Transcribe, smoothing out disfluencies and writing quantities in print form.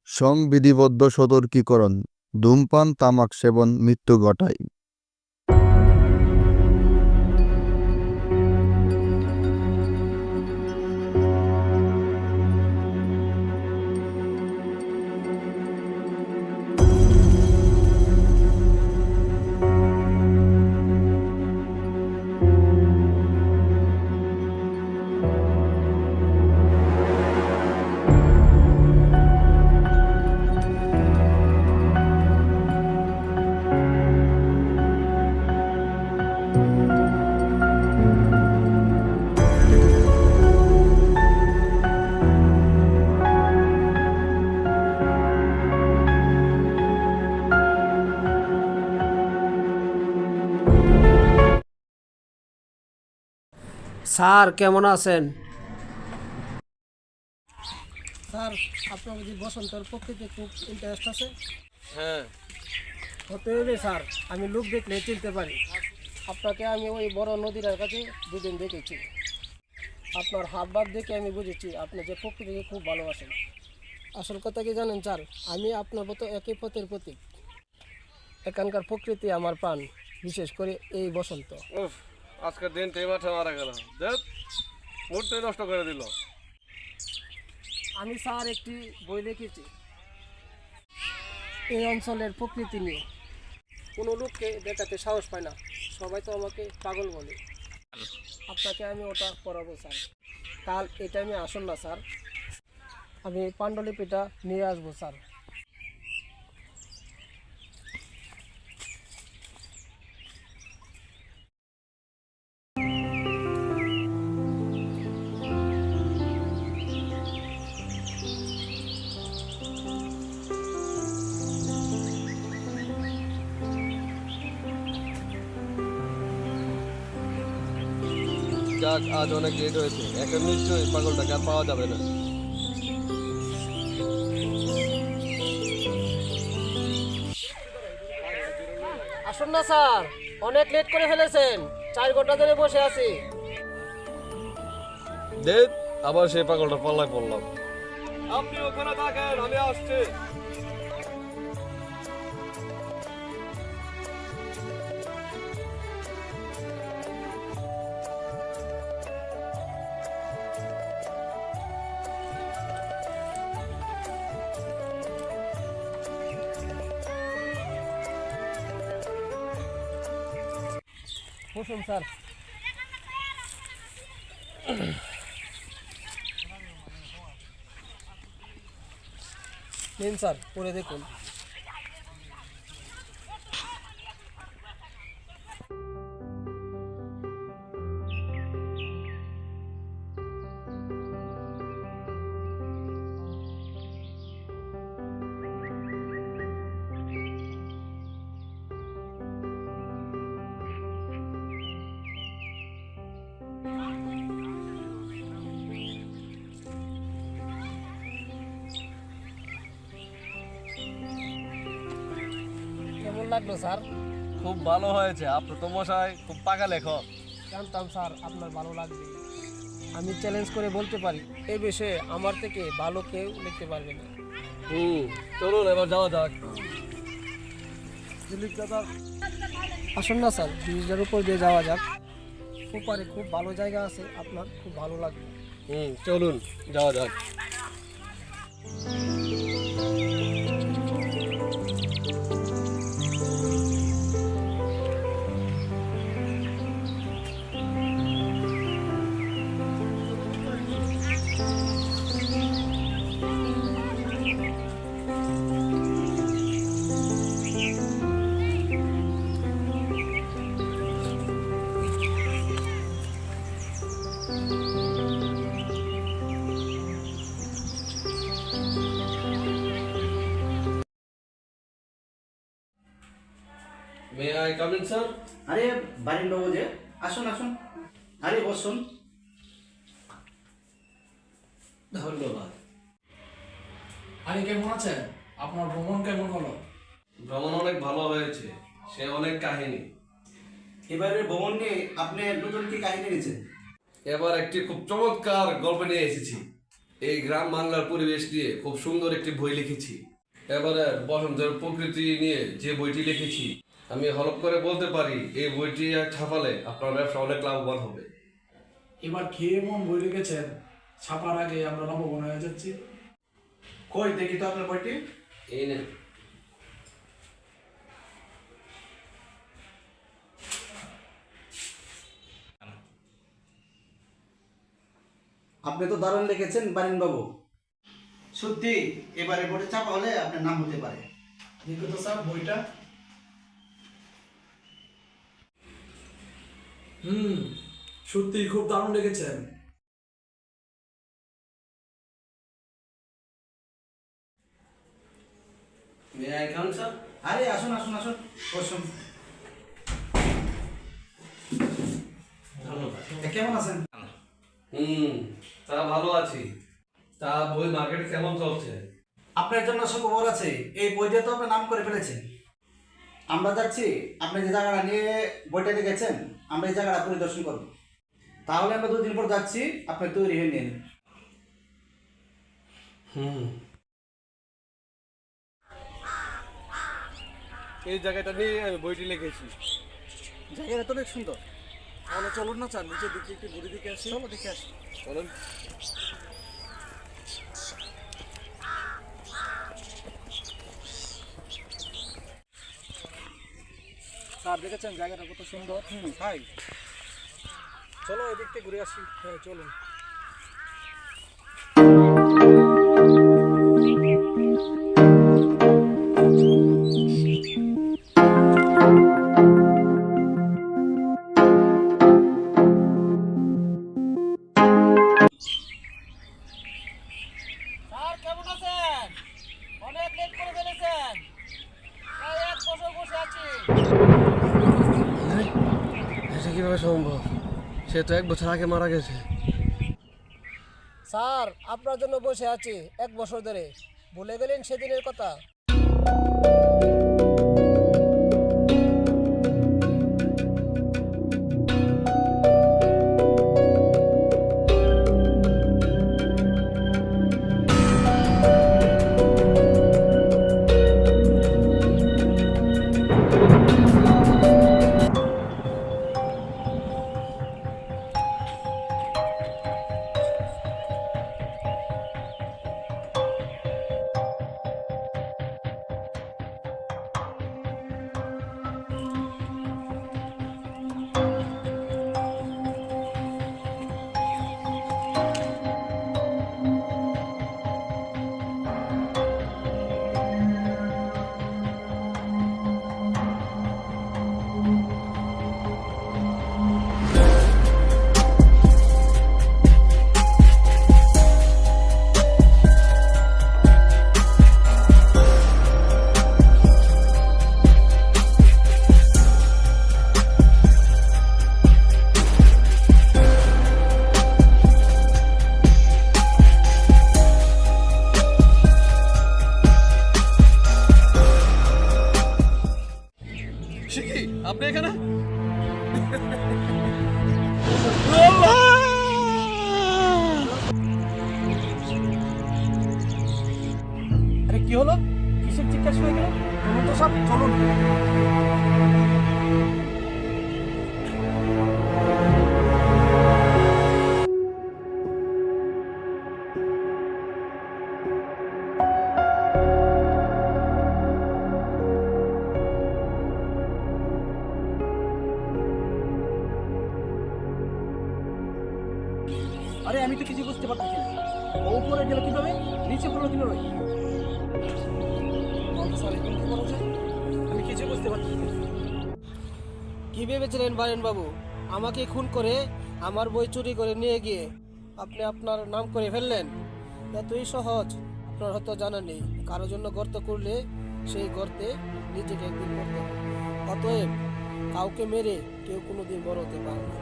সংবিধিবদ্ধ সতর্কীকরণ, ধূমপান তামাক সেবন মৃত্যু ঘটায়। স্যার কেমন আছেন? স্যার আপনার যদি বসন্তের প্রকৃতি খুব ইন্টারেস্ট আছে? হ্যাঁ, হতে হবে স্যার, আমি লোক দেখলে চিনতে পারি। আপনাকে আমি ওই বড় নদীটার কাছে দুদিন দেখেছি। আপনার হাব ভাব দেখে আমি বুঝেছি আপনি যে প্রকৃতিকে খুব ভালোবাসেন। আসল কথা কি জানেন স্যার, আমি আপনার মতো একই পথের প্রতীক। এখানকার প্রকৃতি আমার প্রাণ, বিশেষ করে এই বসন্ত। উফ, আজকের দিনটাই মাঠে মারা গেল। দেখ, মুডটাই নষ্ট করে দিল। আমি স্যার একটি বই লিখেছি এই অঞ্চলের প্রকৃতি নিয়ে। কোনো লোককে দেখাতে সাহস পায় না, সবাই তো আমাকে পাগল বলে। আপনাকে আমি ওটা পড়াবো স্যার। কাল এই টাইমে আসুন না স্যার, আমি পাণ্ডুলিপিটা নিয়ে আসবো স্যার। যাক, আজ অনেক লেট হয়েছে। এখন নিশ্চয়ই পাগলটাকে আর পাওয়া যাবে না। আসুন না স্যার, অনেক লেট করে ফেলেছেন। 4 ঘন্টা ধরে বসে আছি। দেখ, আবার সেই পাগলটা পাল্লায় পড়লাম। আপনি ওখানে থাকেন, আমি আসছি। বসুন স্যার। নিন স্যার, পড়ে দেখুন। কেমন লাগলো স্যার? খুব ভালো হয়েছে। আপনি তো মশাই খুব পাকা লেখক। জানতাম স্যার আপনার ভালো লাগবে। আমি চ্যালেঞ্জ করে বলতে পারি, এই বিষয়ে আমার থেকে ভালো কেউ লিখতে পারবে না। চলুন এবার যাওয়া যাক। আসুন না স্যার, ব্রিজটার উপর দিয়ে যাওয়া যাক। ওপারে খুব ভালো জায়গা আছে, আপনার খুব ভালো লাগবে। চলুন যাওয়া যাক। May I come in sir? আরে বাড়ির বাবু যে, আসুন আসুন, আরে বসুন। ধন্যবাদ। আরে কেমন আছেন? আপনার ভ্রমণ কেমন হলো? ভ্রমণ অনেক ভালো হয়েছে। সে অনেক কাহিনী। এবারের ভ্রমণ নিয়ে আপনি নতুন কি কাহিনী নিয়েছেন? এবার একটি খুব চমৎকার গল্প নিয়ে এসেছি। এই গ্রাম বাংলার পরিবেশ নিয়ে খুব সুন্দর একটি বই লিখেছি। এবারে বসন্তের প্রকৃতি নিয়ে যে বইটি লিখেছি, আমি হলপ করে বলতে পারি এই বইটি ছাপালে আপনার ব্যবসা অনেক লাভবান হবে। এবার কি এমন বই লিখেছেন, ছাপার আগে আমরা লাভবান হয়ে যাচ্ছি। কই দেখি তো আপনার বইটি। এই নেন। আপনি তো দারুণ লিখেছেন বারিন বাবু। সত্যি এবারে বোর্ডে চাপা হলে আপনার নাম হতে পারে। দেখো তো স্যার বইটা। সত্যি খুব দারুণ লিখেছেন। May I come sir? আরে আসুন আসুন আসুন, বসুন। তা কেমন আছেন? তা ভালো আছি। তা বই মার্কেট কেমন চলছে? আপনার জন্য সুখবর আছে, এই বইটা তো আপনি নাম করে ফেলেছেন। আমরা যাচ্ছি, আপনি যে জায়গাটা নিয়ে বইটা লিখেছেন আমরা এই জায়গাটা পরিদর্শন করব। তাহলে আমরা 2 দিন পর যাচ্ছি, আপনি তৈরি হয়ে নিন। এই জায়গাটা নিয়ে আমি বইটি লিখেছি। জায়গাটা তো অনেক সুন্দর। তাহলে চলুন না স্যার, নিচের দিকে একটু ঘুরে দিকে আসি। চলো দেখে আসি। চলুন। স্যার দেখেছেন জায়গাটা কত সুন্দর। তাই চলো এদিক থেকে ঘুরে আসি। হ্যাঁ চলুন। স্যার কেমন আছেন? অনেক লেট করে ফেলেছেন, প্রায় 1 বছর বসে আছি। এটা কিভাবে সম্ভব? সে তো 1 বছর আগে মারা গেছে। স্যার আপনার জন্য বসে আছি 1 বছর ধরে, ভুলে গেলেন সেদিনের কথা? শিখি আপনি এখানে? আরে কি হলো? কিসের চিৎকার হয়ে গেল? চলুন তো স্যার, চলুন। আরে আমি তো কিছু বুঝতে পারতেছি না, ও উপরে গেল কিভাবে, নিচে পড়লো কিভাবে? বলতো স্যার এখন কি করা যায়? আমি কিছু বুঝতে পারতেছি না। কি ভেবেছিলেন বারেন বাবু, আমাকে খুন করে আমার বই চুরি করে নিয়ে গিয়ে আপনি আপনার নাম করে ফেললেন? এতই সহজ আপনার হয়তো জানা নেই। কারোর জন্য গর্ত করলে সেই গর্তে নিজেকে একদিন পড়তে হবে। অতএব কাউকে মেরে কেউ কোনোদিন বড় হতে পারে না।